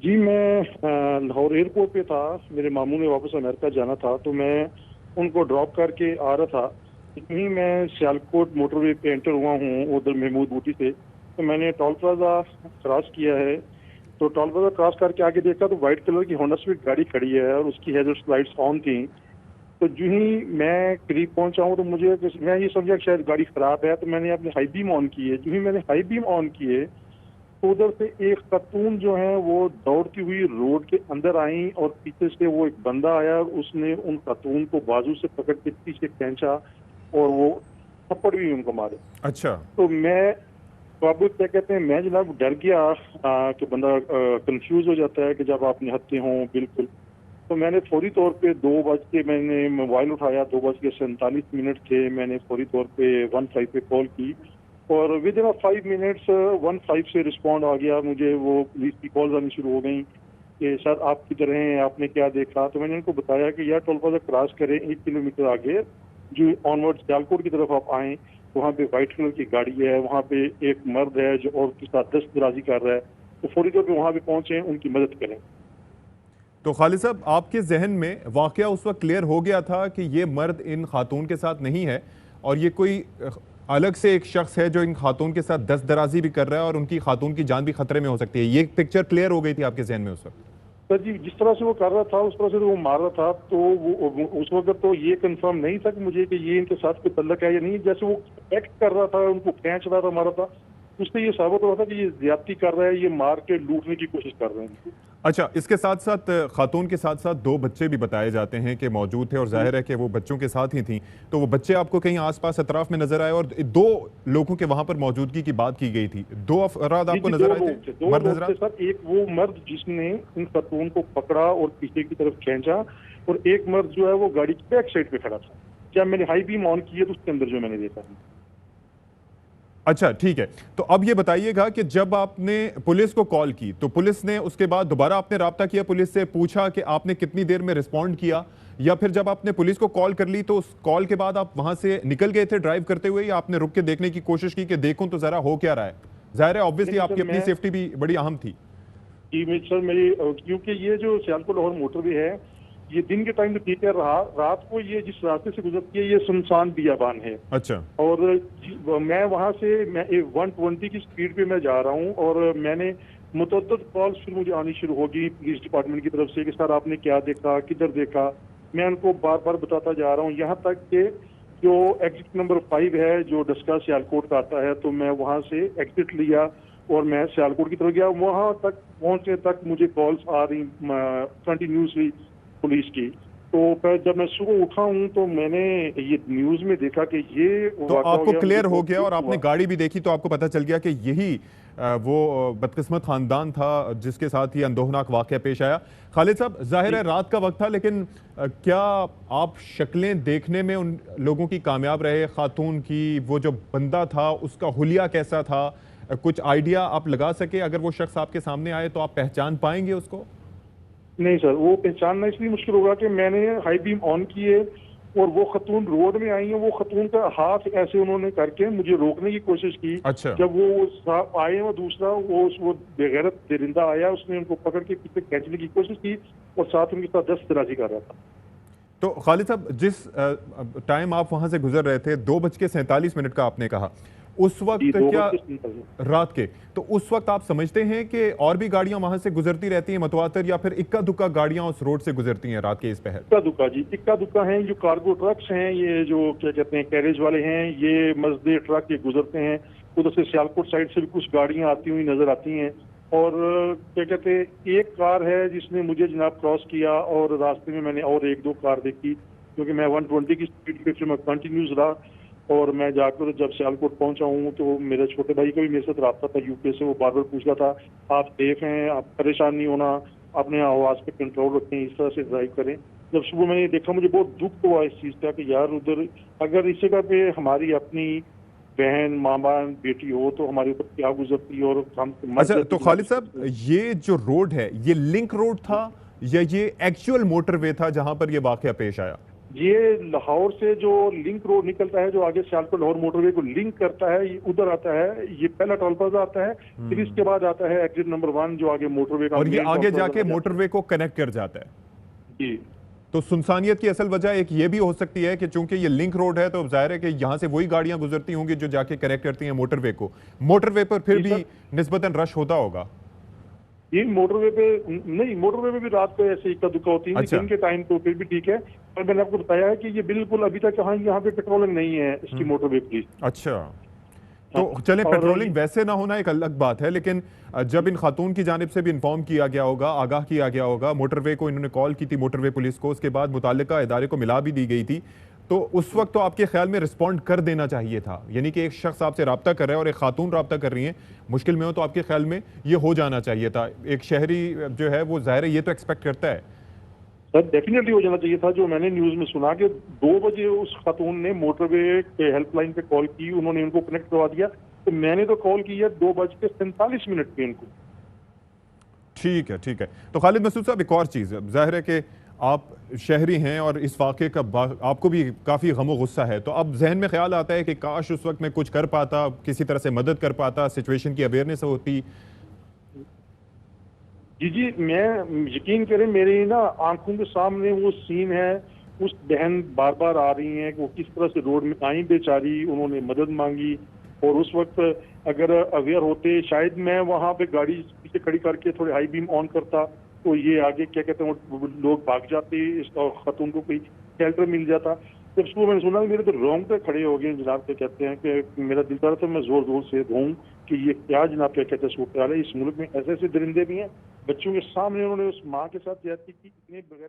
जी, मैं लाहौर एयरपोर्ट पे था। मेरे मामू ने वापस अमेरिका जाना था, तो मैं उनको ड्रॉप करके आ रहा था। इतनी मैं सियालकोट मोटरवे पे एंटर हुआ हूँ उधर महमूद बूटी से, तो मैंने टोल प्लाजा क्रॉस किया है। तो टोल प्लाजा क्रॉस करके आगे देखा तो व्हाइट कलर की होंडा स्विफ्ट गाड़ी खड़ी है और उसकी हेडलाइट्स लाइट्स ऑन थी। तो जो ही मैं करीब पहुंचा हूँ तो मैं ये समझा कि शायद गाड़ी खराब है, तो मैंने अपने हाई बीम ऑन किए। जो ही मैंने हाई बीम ऑन किए तो उधर से एक खातून जो है वो दौड़ती हुई रोड के अंदर आई और पीछे से वो एक बंदा आया, उसने उन खातून को बाजू से पकड़ के पीछे खींचा और वो थप्पड़ भी उनको मारे। अच्छा। तो मैं बाबू क्या कहते हैं, मैं जनाब डर गया कि बंदा कंफ्यूज हो जाता है कि जब आप निहत्ते हों बिल्कुल। तो मैंने फौरी तौर पे 2 बज के मैंने मोबाइल उठाया, 2 बज के 47 मिनट थे। मैंने फौरी तौर पे 15 पे कॉल की और विद इन 5 मिनट्स 15 से रिस्पॉन्ड आ गया मुझे। वो पुलिस की कॉल्स आनी शुरू हो गई कि सर आप किधर हैं, आपने क्या देखा। तो मैंने उनको बताया कि यार टोल प्लाजा क्रॉस करें 1 किलोमीटर आगे जो ऑनवर्ड सियालकोट की तरफ आप आएँ, वहाँ पे व्हाइट कलर की गाड़ी है, वहाँ पे एक मर्द है जो औरत के साथ दस्तदराजी कर रहा है। तो फौरी तौर पे वहाँ पे पहुंचे, उनकी मदद करें। तो खालिद साहब, आपके जहन में वाकया उस वक्त क्लियर हो गया था कि ये मर्द इन खातून के साथ नहीं है और ये कोई अलग से एक शख्स है जो इन खातून के साथ दस्त दराजी भी कर रहा है और उनकी खातून की जान भी खतरे में हो सकती है, ये पिक्चर क्लियर हो गई थी आपके जहन में उस वक्त? सर जी, जिस तरह से वो कर रहा था उस तरह से तो वो मार रहा था, तो वो उस वक्त तो ये कंफर्म नहीं था कि मुझे कि ये इनके साथ कोई तल्लक है या नहीं। जैसे वो एक्ट कर रहा था, उनको खींच रहा था, मारा था, उससे ये साबित हो रहा था कि ये ज्यादती कर रहा है, ये मार के लूटने की कोशिश कर रहे हैं। अच्छा, इसके साथ साथ खातून के साथ साथ 2 बच्चे भी बताए जाते हैं कि मौजूद थे और जाहिर है कि वो बच्चों के साथ ही थी। तो वो बच्चे आपको कहीं आसपास अतराफ में नजर आए और 2 लोगों के वहां पर मौजूदगी की बात की गई थी। 2 अफराद जी आपको जी, नजर दो आए थे, लोग थे, दो मर्द लोग थे हजरात? सर। एक वो मर्द जिसने इन खातून को पकड़ा और पीछे की तरफ खींचा, और एक मर्द जो है वो गाड़ी की बैक साइड पे खड़ा था। क्या मैंने हाई बीम ऑन की है तो उसके अंदर जो मैंने देखा है। अच्छा, ठीक है। तो अब ये बताइएगा कि जब आपने पुलिस को कॉल की तो पुलिस ने उसके बाद दोबारा आपने राब्ता किया, पुलिस से पूछा कि आपने कितनी देर में रिस्पॉन्ड किया, या फिर जब आपने पुलिस को कॉल कर ली तो उस कॉल के बाद आप वहां से निकल गए थे ड्राइव करते हुए, या आपने रुक के देखने की कोशिश की कि देखूं तो जरा हो क्या रहा है? जाहिर है ऑब्वियसली नहीं सर, आपकी अपनी मैं सेफ्टी भी बड़ी अहम थी। जी सर मेरी क्योंकि ये जो सियालकोट लाहौर मोटरवे है, ये दिन के टाइम तो ठीक है, रहा रात को ये जिस रास्ते से गुजरती है ये सुनसान बियाबान है। अच्छा। और मैं वहां से मैं 120 की स्पीड पे मैं जा रहा हूँ और मैंने मुतअद्दिद कॉल्स फिर मुझे आनी शुरू होगी पुलिस डिपार्टमेंट की तरफ से कि सर आपने क्या देखा, किधर देखा। मैं उनको बार बार बताता जा रहा हूँ, यहाँ तक कि जो एग्जिट नंबर 5 है जो डस्का सियालकोट का आता है, तो मैं वहां से एग्जिट लिया और मैं सियालकोट की तरफ गया। वहां तक पहुंचने तक मुझे कॉल्स आ रही कंटिन्यूसली पुलिस की। तो फिर जब मैं सुबह उठा हूँ तो मैंने ये न्यूज में देखा कि ये तो वाक़ा हो आपको गया, मुझे क्लियर हो बहुत गया दुख और आपने हुआ। गाड़ी भी देखी तो आपको पता चल गया कि यही वो बदकिस्मत खानदान था जिसके साथ ये अंदोहनाक वाकया पेश आया। खालिद साहब, जाहिर है रात का वक्त था, लेकिन क्या आप शक्लें देखने में उन लोगों की कामयाब रहे? खातून की, वो जो बंदा था उसका हुलिया कैसा था? कुछ आइडिया आप लगा सके? अगर वो शख्स आपके सामने आए तो आप पहचान पाएंगे उसको? नहीं सर, वो पहचानना इसलिए मुश्किल होगा कि मैंने हाई बीम ऑन किए और वो खतून रोड में आई है। वो खतून का हाथ ऐसे उन्होंने करके मुझे रोकने की कोशिश की। अच्छा। जब वो आए, वो दूसरा वो बेगैरत दरिंदा आया, उसने उनको पकड़ के पीछे खींचने की कोशिश की और साथ उनके साथ दस्तदराजी कर रहा था। तो खालिद साहब, जिस टाइम आप वहां से गुजर रहे थे, 2:47 का आपने कहा, उस जी, वक्त दो क्या बज के सैंतालीस रात के, तो उस वक्त आप समझते हैं कि और भी गाड़ियां वहां से गुजरती रहती हैं मतवातर, या फिर इक्का दुक्का गाड़ियां उस रोड से गुजरती हैं रात के इस पहर? इक्का दुक्का जी, इक्का दुक्का हैं। जो कार्गो ट्रक्स हैं, ये जो क्या कहते हैं कैरेज वाले हैं, ये मजदे ट्रक ये गुजरते हैं। उधर से सियालकोट साइड से भी कुछ गाड़ियां आती हुई नजर आती हैं। और क्या कहते हैं, एक कार है जिसने मुझे जनाब क्रॉस किया और रास्ते में मैंने और एक दो कार देखी, क्योंकि मैं 120 की स्पीड पे फिर मैं कंटिन्यूस रहा। और मैं जाकर जब सियालकोट पहुंचा हूँ तो मेरे छोटे भाई का भी मेरे साथ रहा था यूपी से। वो बार बार पूछ रहा था आप सेफ हैं, आप परेशान नहीं होना, अपने आवाज पे कंट्रोल रखें, इस तरह से ड्राइव करें। जब सुबह मैंने देखा मुझे बहुत दुख हुआ इस चीज का कि यार उधर अगर इस जगह पे हमारी अपनी बहन, मामा, बेटी हो तो हमारे ऊपर क्या गुजरती और हम मर अच्छा, तो जाती खालिद जनाब। साहब, ये जो रोड है ये लिंक रोड था या ये एक्चुअल मोटरवे था जहां पर ये वाकया पेश आया? ये लाहौर से जो लिंक रोड निकलता है, जो आगे सियालकोट लाहौर मोटरवे को लिंक करता है, ये उधर आता है। ये पहला टोल प्लाजा आता है, फिर इसके बाद आता है एग्जिट नंबर 1 जो आगे मोटरवे का और ये मेन टोल आगे प्लाजा जाके है। मोटरवे को कनेक्ट कर जाता है। जी। तो सुनसानियत की असल वजह एक ये भी हो सकती है कि चूंकि ये लिंक रोड है तो जाहिर है कि यहाँ से वही गाड़ियां गुजरती होंगी जो जाके कनेक्ट करती हैं मोटरवे को। मोटरवे पर फिर जी भी सर। निस्बतन रश होता होगा। ये मोटरवे पे नहीं, मोटरवे पे भी रात को ऐसे इक्का दुक्का होती है, अच्छा। दिन के टाइम तो फिर भी ठीक है। और मैंने आपको बताया है कि ये बिल्कुल अभी तक यहाँ पे पेट्रोलिंग नहीं है इसकी मोटरवे पुलिस। अच्छा, तो चलें, और पेट्रोलिंग वैसे ना होना एक अलग बात है, लेकिन जब इन खातून की जानिब से भी इन्फॉर्म किया गया होगा, आगाह किया गया होगा, मोटरवे को इन्होंने कॉल की थी, मोटरवे पुलिस को, उसके बाद मुताल्लिका इदारे को मिला भी दी गई थी, तो उस वक्त तो आपके ख्याल में रिस्पॉन्ड कर देना चाहिए था। यानी कि एक शख्स आपसे रब्ता कर रहा है और एक खातून रब्ता कर रही है, मुश्किल में हो, तो आपके ख्याल में ये हो जाना चाहिए था। एक शहरी जो है वो ज़ाहिर है ये तो एक्सपेक्ट करता है। सर डेफिनेटली हो जाना चाहिए था। जो मैंने न्यूज में सुना कि 2 बजे उस खातून ने मोटरवे के हेल्पलाइन पे कॉल की, उन्होंने उनको कनेक्ट करवा दिया, तो मैंने तो कॉल की है 2:47 पे इनको। ठीक है, ठीक है। तो खालिद मसूद साहब, एक और चीज़, जाहिर है कि आप शहरी हैं और इस वाक़े का आपको भी काफ़ी गम गुस्सा है, तो अब जहन में ख्याल आता है कि काश उस वक्त मैं कुछ कर पाता, किसी तरह से मदद कर पाता, सिचुएशन की अवेयरनेस होती। जी जी, मैं यकीन करें मेरी ना आंखों के सामने वो सीन है। उस बहन बार बार आ रही हैं कि वो किस तरह से रोड में आई बेचारी, उन्होंने मदद मांगी। और उस वक्त अगर अवेयर होते, शायद मैं वहां पे गाड़ी पीछे खड़ी करके थोड़े हाई बीम ऑन करता, तो ये आगे क्या कहते हैं वो लोग भाग जाते, इस खातून को कोई शेल्टर मिल जाता। जब सुबह मैंने सुना, मेरे तो रोंगटे खड़े हो गए जनाब। क्या कहते हैं कि मेरा दिल चाह रहा था मैं जोर जोर से रोऊं कि ये क्या जनाब, क्या कहते हैं, सूरत हाल है। इस मुल्क में ऐसे ऐसे दरिंदे भी हैं, बच्चों के सामने उन्होंने उस माँ के साथ ज्यादती की, इतने बगैर